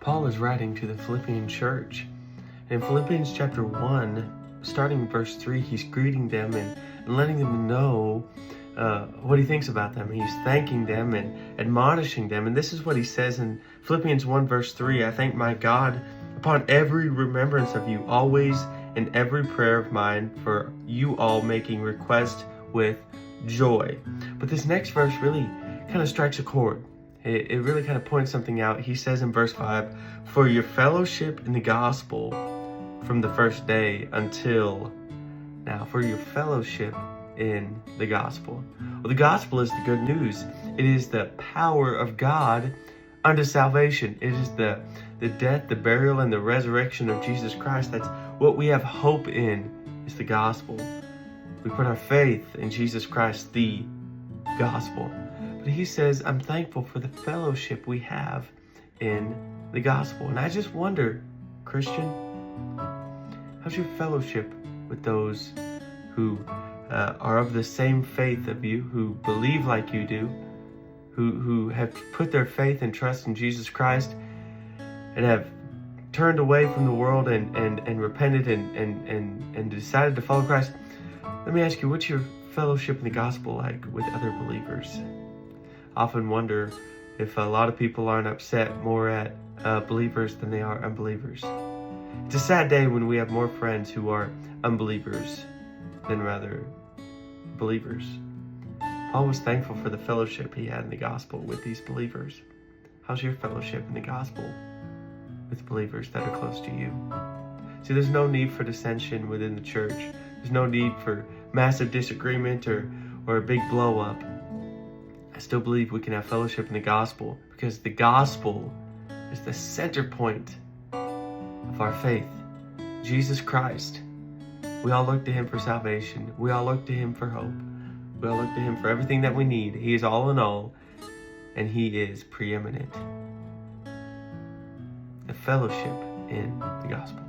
Paul is writing to the Philippian church. In Philippians chapter 1, starting in verse 3, he's greeting them and letting them know what he thinks about them. He's thanking them and admonishing them. And this is what he says in Philippians 1 verse 3, I thank my God upon every remembrance of you, always in every prayer of mine, for you all making request with joy. But this next verse really kind of strikes a chord. It really kind of points something out. He says in verse 5, for your fellowship in the gospel from the first day until now. For your fellowship in the gospel. Well, the gospel is the good news. It is the power of God unto salvation. It is the death, the burial, and the resurrection of Jesus Christ. That's what we have hope in, is the gospel. We put our faith in Jesus Christ, the gospel. But he says, I'm thankful for the fellowship we have in the gospel. And I just wonder, Christian, how's your fellowship with those who are of the same faith of you, who believe like you do, who have put their faith and trust in Jesus Christ and have turned away from the world and repented and decided to follow Christ? Let me ask you, what's your fellowship in the gospel like with other believers? I often wonder if a lot of people aren't upset more at believers than they are unbelievers. It's a sad day when we have more friends who are unbelievers than rather believers. Paul was thankful for the fellowship he had in the gospel with these believers. How's your fellowship in the gospel with believers that are close to you? See, there's no need for dissension within the church. There's no need for massive disagreement or a big blow up. I still believe we can have fellowship in the gospel because the gospel is the center point of our faith. Jesus Christ. We all look to him for salvation. We all look to him for hope. We all look to him for everything that we need. He is all in all, and he is preeminent. The fellowship in the gospel.